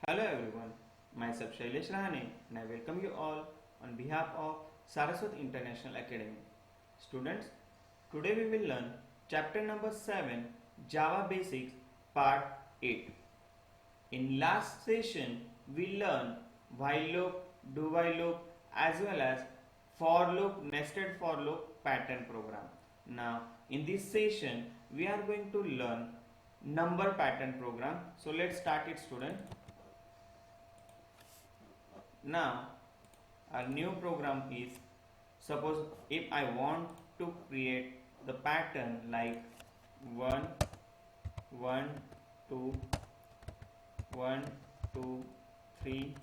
Hello everyone, myself Shailesh Rahane and I welcome you all on behalf of Saraswat International Academy. Students, today we will learn chapter number 7 Java Basics part 8. In last session we learned while loop, do while loop as well as for loop, nested for loop pattern program. Now in this session we are going to learn number pattern program. So let's start it, student. Now our new program is, suppose if I want to create the pattern like 1 1 2 1 2 3,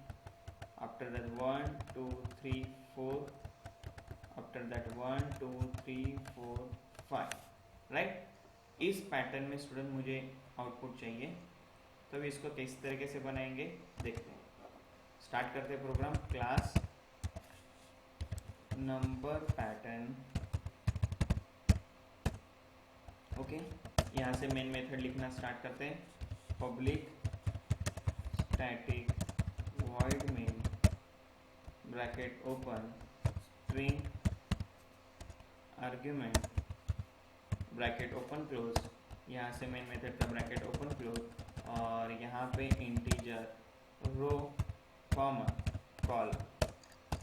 after that 1 2 3 4, after that 1 2 3 4 5, right. इस pattern में student मुझे output चाहिए, तो इसको किस तरीके से बनाएंगे देखते हैं। स्टार्ट करते हैं program. Class number pattern, okay. यहाँ से मेन मेथड लिखना स्टार्ट करते हैं। Public static void main bracket open string argument bracket open close, यहाँ से मेन मेथड का ब्रैकेट ओपन क्लोज, और यहाँ पे integer row comma column,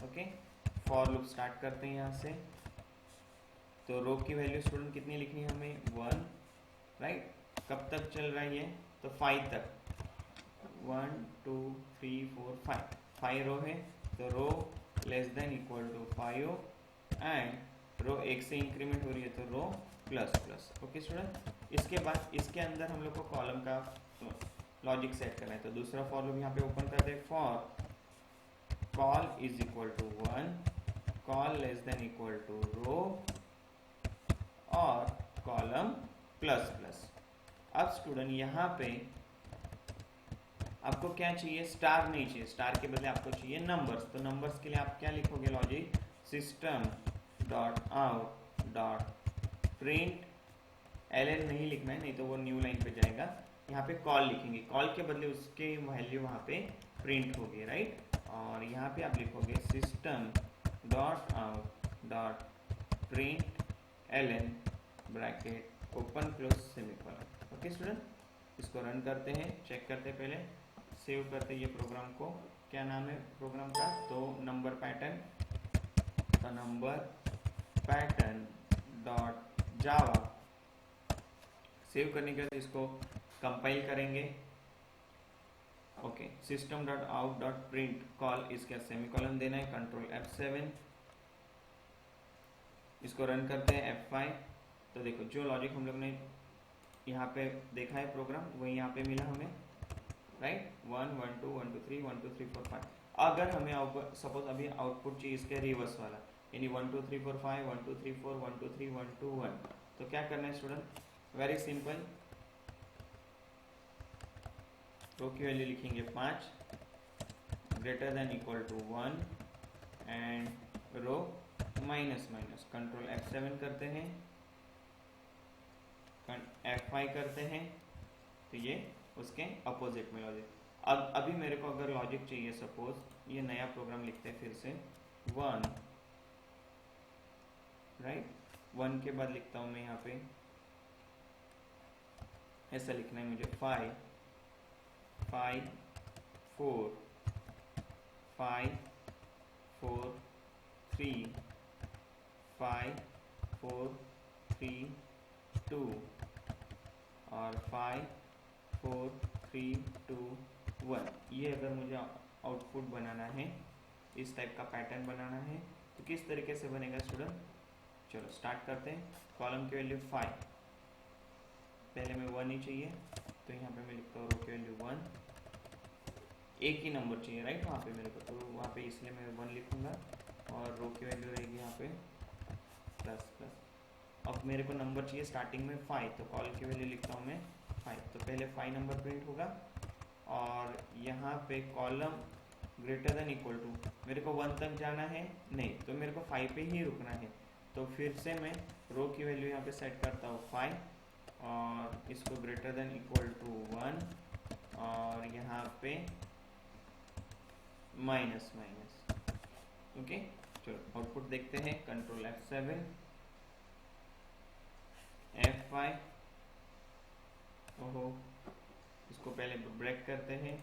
okay. For loop start करते हैं यहाँ से। तो रो की वैल्यू स्टूडेंट कितनी लिखनी है हमें 1, राइट। कब तक चल रहा है ये, तो 5 तक। 1 2 3 4 5, 5 रो है, तो row less than equal to 5 and row 1 से इंक्रीमेंट हो रही है तो row plus plus, okay student. इसके बाद इसके अंदर हम लोग को कॉलम का लॉजिक सेट करना है, तो दूसरा फॉर लूप यहाँ पे ओपन करते हैं। For col is equal to 1, col less than equal to row और कॉलम प्लस प्लस। अब स्टूडेंट यहाँ पे आपको क्या चाहिए, स्टार नहीं चाहिए, स्टार के बदले आपको चाहिए नंबर्स। तो नंबर्स के लिए आप क्या लिखोगे logic, system dot out dot print L नहीं लिखना है, नहीं तो वो न्यू लाइन पे जाएगा। यहाँ पे कॉल लिखेंगे, कॉल के बदले उसके वैल्यू वहाँ पे प्रिंट होगी, राइट। और यहाँ पे आप लिखोगे system dot out dot print L N bracket open close semicolon, okay student. इसको रन करते हैं, चेक करते हैं, पहले सेव करते हैं ये प्रोग्राम को। क्या नाम है प्रोग्राम का, तो नंबर पैटर्न, तो नंबर पैटर्न डॉट जावा। सेव करने के बाद इसको कंपाइल करेंगे, okay. System dot out dot print call, इसके सेमीकोलन देना है, कंट्रोल F7। इसको रन करते हैं F5। तो देखो जो लॉजिक हम लोग ने यहाँ पे देखा है प्रोग्राम, वही यहाँ पे मिला हमें, राइट। 1 1 2 1 2 3 1 2 3 4 5। अगर हमें सपोज अभी आउटपुट चाहिए इसके रिवर्स वाला, यानी 1 2 3 4 5 1 2 3 4 1 2 3 1 2 1, तो क्या करना है स्टूडेंट, वेरी सिंपल। रो की वैल्यू लिखेंगे 5 greater than equal to 1 and row minus minus, control F7 करते हैं, F5 करते हैं, तो ये उसके अपोजिट में लॉजिक। अब अभी मेरे को अगर लॉजिक चाहिए, सपोज ये नया प्रोग्राम लिखते हैं फिर से 1, राइट। 1 के बाद लिखता हूँ मैं यहाँ पे, ऐसा लिखना है मुझे 5 5 4 5 4 3 5 4 3 2 और 5 4 3 2 1। ये अगर मुझे आउटपुट बनाना है, इस टाइप का पैटर्न बनाना है, तो किस तरीके से बनेगा स्टूडेंट, चलो स्टार्ट करते हैं। कॉलम की वैल्यू 5, पहले में 1 ही चाहिए, तो यहाँ पे मैं लिखता हूँ रो की वैल्यू 1, एक ही नंबर चाहिए, राइट, वहाँ पे मेरे को, तो वहाँ पे इसलिए मैं 1 लिखूंगा, और रो की वैल्यू रहेगी यहाँ पे प्लस प्लस। अब मेरे को नंबर चाहिए स्टार्टिंग में 5, तो कॉल की वैल्यू लिखता हूँ मैं 5, तो पहले 5 नंबर प्रिंट होगा, और यहाँ पे column greater than equal to, मेरे को 1 तक जाना है नहीं, तो मेरे को 5 पे ही रुकना है, तो फिर से मैं रो की वैल्यू यहाँ पे सेट करता हूँ 5, और इसको ग्रेटर देन इक्वल टू 1, और यहाँ पे माइनस माइनस। ओके, चलो आउटपुट देखते हैं। कंट्रोल F7, F5, ओहो, इसको पहले ब्रेक करते हैं,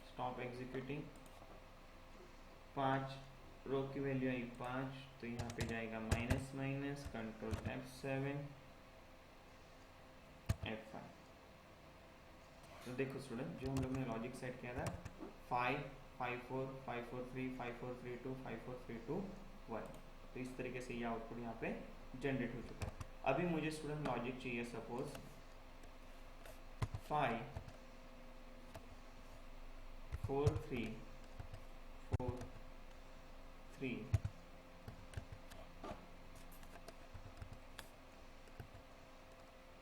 स्टॉप एग्जीक्यूटिंग। 5 रो की वैल्यू आई 5, तो यहाँ पे जाएगा minus minus, control F7, F5। तो देखो स्टूडेंट, जो हम लोग ने लॉजिक सेट किया था 5 5 4 5 4 3 5 4 3 2 5 4 3 2 1, तो इस तरीके से ये आउटपुट यहाँ पे जनरेट हो चुका है। अभी मुझे स्टूडेंट लॉजिक चाहिए, सपोज 5 4 3 4 3,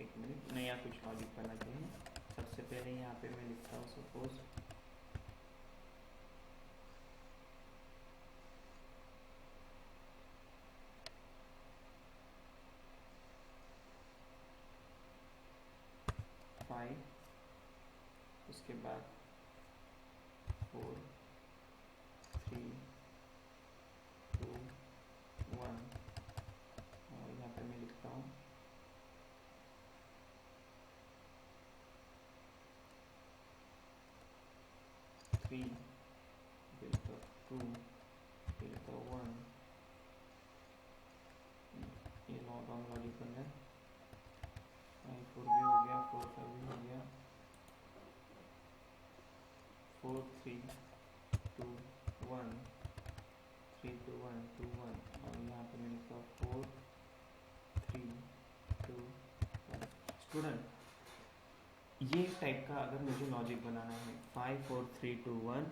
एक मिनट, नया कुछ लॉजिक बनाते हैं। सबसे पहले यहाँ पे मैं लिखता हूँ सपोज 5, उसके बाद 4 3 2 1, और यहाँ पे मैं लिखता हूँ 3, फिर तो 2, फिर तो 1, ये लॉजिक बन गया। 5 4 भी हो गया, 4 5 भी हो गया, 4 3 2 1 3 2 1 2 1, और यहाँ पे मैं लिखता हूँ 4 3 2 1। स्टूडेंट, ये टाइप का अगर मुझे लॉजिक बनाना है 5 4 3 2 1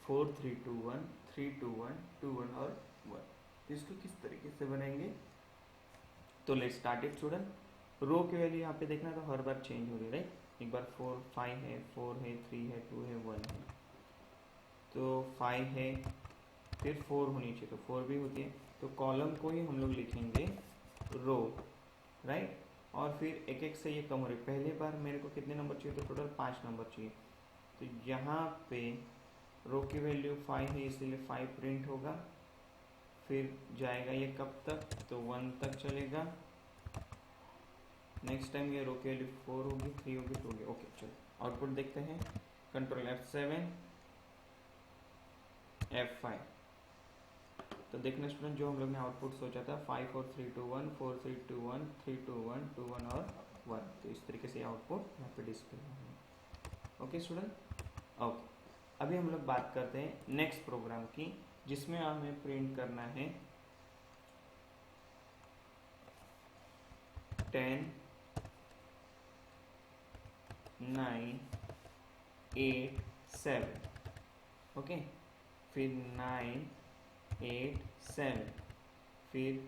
4 3 2 1 3 2 1 2 1 और 1, तो इसको किस तरीके से बनाएंगे? तो लेट्स स्टार्ट इट स्टूडेंट। रो की वैल्यू यहाँ पे देखना तो हर बार चेंज हो रही है, राइट? एक बार 4 5 है, 4 है, 3 है, 2 है, 1 है, तो 5 है, फिर 4 होनी चाहिए, तो 4 भी होती है, तो कॉलम को ही हम लोग लिखेंगे रो, राइट? और फिर एक एक से ये कम हो रही है। पहले बार मेरे को कितने नंबर चाहिए? तो टोटल 5 नंबर चाहिए, तो यहाँ पे रो की वैल्यू 5 है, इसीलिए 5 प्रिंट होगा। फिर जाएगा ये कब तक? तो 1 तक चलेगा। नेक्स्ट टाइम ये रो की वैल्यू 4 होगी, 3 होगी, 2 होगी। ओके, चलो आउटपुट देखते हैं। कंट्रोल F7, F5, तो देखना स्टूडेंट, जो हम लोग ने आउटपुट सोचा था 5 4 3 2 1 4 3 2 1 3 2 1 2 1 और 1, तो इस तरीके से आउटपुट यहाँ पे डिस्प्ले होगा। Okay student, okay. अभी हम लोग बात करते हैं नेक्स्ट प्रोग्राम की, जिसमें हमें प्रिंट करना है 10 9 8 7, ओके, फिर 9 8 7, फिर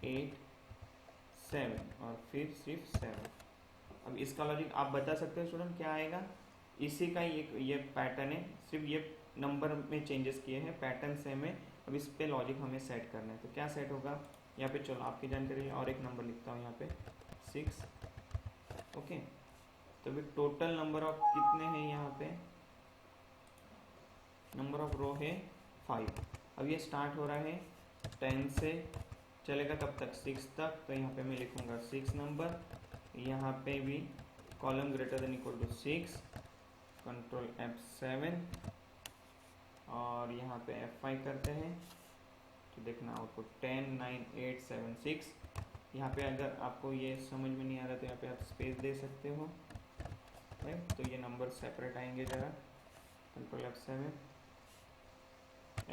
8 7, और फिर सिर्फ 7। अब इसका लॉजिक आप बता सकते हो स्टूडेंट क्या आएगा? इसी का ये पैटर्न है, सिर्फ ये नंबर में चेंजेस किए हैं, पैटर्न सेम है। अब इस पे लॉजिक हमें सेट करना है, तो क्या सेट होगा यहाँ पे? चलो आपकी जानकारी और एक नंबर लिखता हूँ यहाँ पे 6, ओके। तो अभी टोटल नंबर ऑफ कितने हैं यहाँ पे? नंबर ऑफ रो है 5। अब ये स्टार्ट हो रहा है 10 से, चलेगा कब तक? 6 तक, तो यहाँ पे मैं लिखूंगा 6 नंबर। यहाँ पे भी column greater than equal to 6, control F7, और यहाँ पे F5 करते हैं, तो देखना आउटपुट 10 9 8 7 6। यहाँ पे अगर आपको ये समझ में नहीं आ रहा तो यहाँ पे आप स्पेस दे सकते हो, राइट? तो ये नंबर सेपरेट आएंगे जरा। कंट्रोल F7,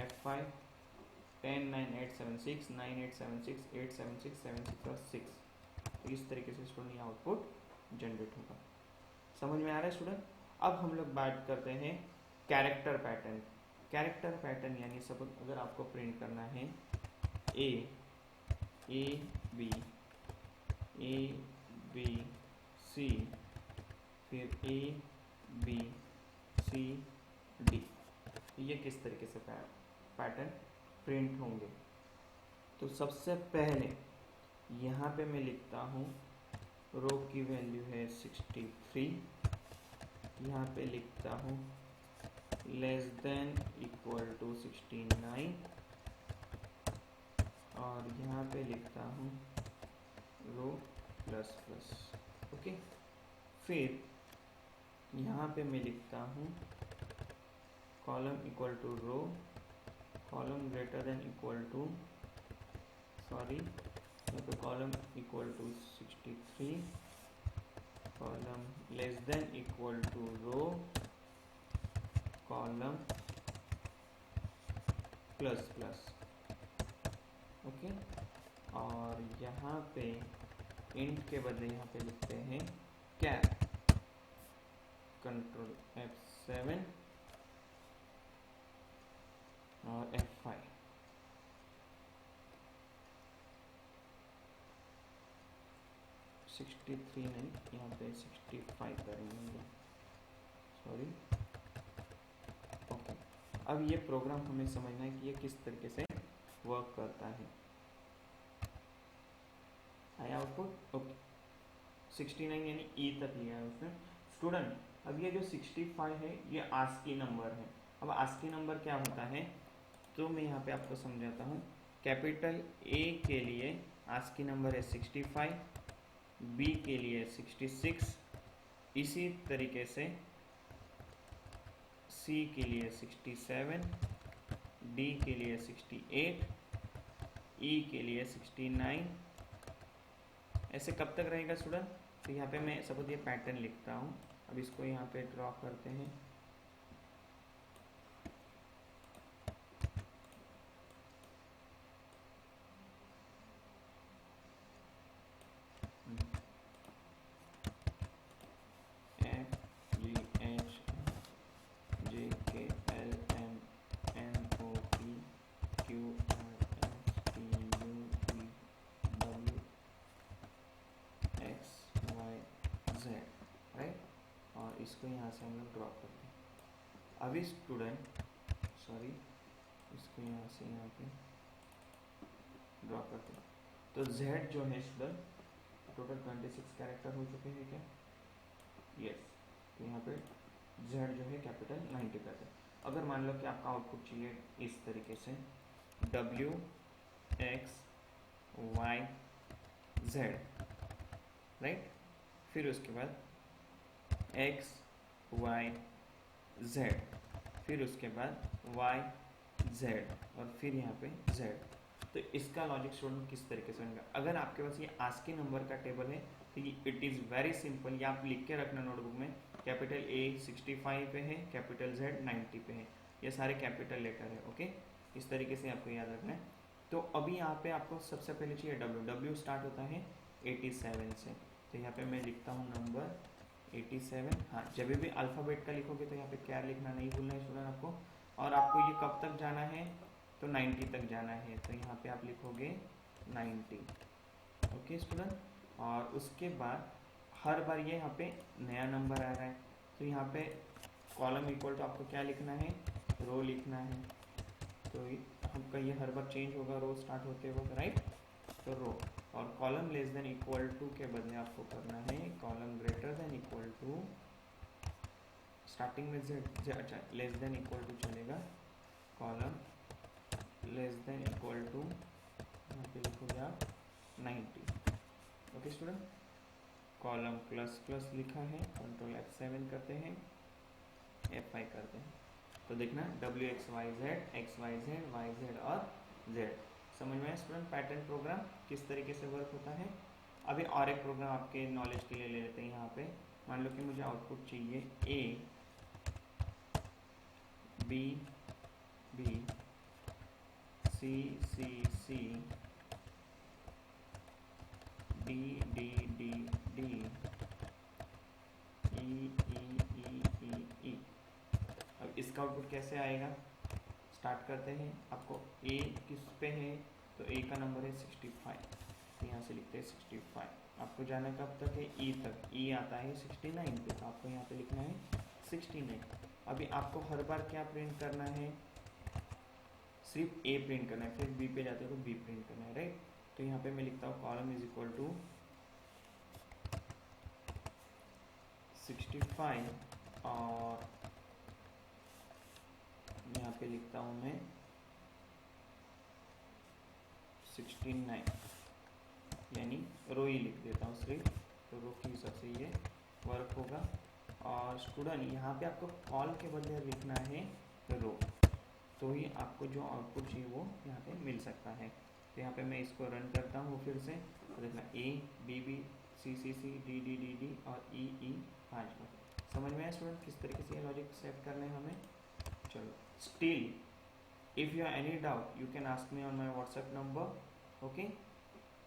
F5, 10 9 8 7 6 9 8 7 6 8 7 6 7 6 और 6, तो इस तरीके से स्टूडेंट ये आउटपुट जनरेट होगा। समझ में आ रहा है स्टूडेंट? अब हम लोग बात करते हैं कैरेक्टर पैटर्न। कैरेक्टर पैटर्न यानी सपोज अगर आपको प्रिंट करना है A B A B C, फिर A B C D, ये किस तरीके से पैटर्न प्रिंट होंगे? तो सबसे पहले यहाँ पे मैं लिखता हूँ रो की वैल्यू है 63, यहाँ पे लिखता हूँ लेस देन इक्वल टू 69 और यहाँ पे लिखता हूँ रो प्लस प्लस। ओके, फिर यहाँ पे मैं लिखता हूँ column equal to row, column greater than equal to, sorry यहाँ पे column equal to 63, column less than equal to row, column plus plus. Okay, और यहाँ पे इंट के बदले यहाँ पे लिखते हैं कैर, कंट्रोल F7 और F5। सिक्सटी थ्री नहीं, यहाँ पे 65 करेंगे, सॉरी। ओके, अब ये प्रोग्राम हमें समझना है कि ये किस तरीके से वर्क करता है। आया आउटपुट? ओके, 69 यानी ई तक लिया है उसने स्टूडेंट। अब ये जो 65 है ये आस्की नंबर है। अब आस्की नंबर क्या होता है तो मैं यहाँ पे आपको समझाता हूँ। कैपिटल ए के लिए आस्की नंबर है 65, बी के लिए 66, इसी तरीके से सी के लिए 67, डी के लिए 68, ई के लिए 69। ऐसे कब तक रहेगा स्टूडेंट? तो यहाँ पे मैं सपोज ये पैटर्न लिखता हूँ। अब इसको यहाँ पे ड्रॉ करते हैं। इसको यहाँ से हम लोग ड्रॉ करते हैं। अभी स्टूडेंट सॉरी, इसको यहाँ से यहाँ पे ड्रॉ करते हैं। तो Z जो है स्टूडेंट टोटल 26 कैरेक्टर हो चुके हैं क्या? यस। तो यहाँ पे Z जो है कैपिटल 90 करते हैं। अगर मान लो कि आपका आउटपुट चाहिए इस तरीके से W X Y Z, right. फिर उसके बाद X Y Z, फिर उसके बाद Y Z और फिर यहाँ पे Z। तो इसका लॉजिक स्टूडेंट किस तरीके से बनेगा? अगर आपके पास ये आस्की नंबर का टेबल है तो इट इज़ वेरी सिंपल। ये आप लिख के रखना नोटबुक में। कैपिटल A 65 पे है, कैपिटल Z 90 पे है, ये सारे कैपिटल लेटर है। ओके, इस तरीके से आपको याद रखना है। तो अभी यहाँ पे आपको सबसे पहले चाहिए W स्टार्ट होता है 87 से। तो यहाँ पे मैं लिखता हूँ नंबर 87। हाँ, जब भी अल्फ़ाबेट का लिखोगे तो यहाँ पे क्या लिखना नहीं भूलना है स्टूडेंट आपको। और आपको ये कब तक जाना है तो 90 तक जाना है। तो यहाँ पे आप लिखोगे 90। ओके स्टूडेंट, और उसके बाद हर बार ये यहाँ पे नया नंबर आ रहा है तो यहाँ पे कॉलम इक्वल टू आपको क्या लिखना है, रो लिखना है। तो आपका ये हर बार चेंज होगा रो स्टार्ट होते वक्त, राइट। तो रो और column less than equal to के बदले आपको करना है column greater than equal to. Starting में z, अच्छा लेस देन इक्वल टू चलेगा, column less than equal to यहाँ पे लिखोगे आप 90। Okay student, column plus plus लिखा है, कंट्रोल F7 करते हैं, F5 करते हैं। तो देखना W X Y Z और Z। समझ में स्टूडेंट पैटर्न प्रोग्राम किस तरीके से वर्क होता है। अभी और एक प्रोग्राम आपके नॉलेज के लिए ले लेते हैं। यहाँ पे मान लो कि मुझे आउटपुट चाहिए A B B C C C D D D D E E E E E। अब इसका आउटपुट कैसे आएगा स्टार्ट करते हैं। आपको A किस पे है तो A का नंबर है 65, तो यहाँ से लिखते हैं 65। आपको जाना कब तक है E तक, E आता है 69 पे, तो आपको यहाँ पे लिखना है 69। अभी आपको हर बार क्या प्रिंट करना है, सिर्फ A प्रिंट करना है, फिर B पे जाते हो तो B प्रिंट करना है, राइट। तो यहाँ पे मैं लिखता हूँ कॉलम इज इक्वल टू 65 और पे लिखता हूँ मैं 69, यानी रो ही लिख देता हूँ सिर्फ, तो रो के हिसाब से ये वर्क होगा। और स्टूडेंट यहाँ पे आपको कॉल के बदले लिखना है रो, तो ही आपको जो आउटपुट चाहिए वो यहाँ पे मिल सकता है। तो यहाँ पे मैं इसको रन करता हूँ फिर से, तो देखना A B B C C C D D D D और E E 5 बार। समझ में आया स्टूडेंट किस तरीके से ये लॉजिक सेट करने हैं हमें? चलो, still if you have any doubt you can ask me on my WhatsApp number. Okay,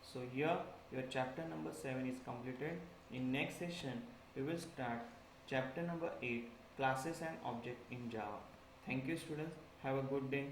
so here your chapter number 7 is completed. In next session we will start chapter number 8, classes and object in Java. Thank you students, have a good day.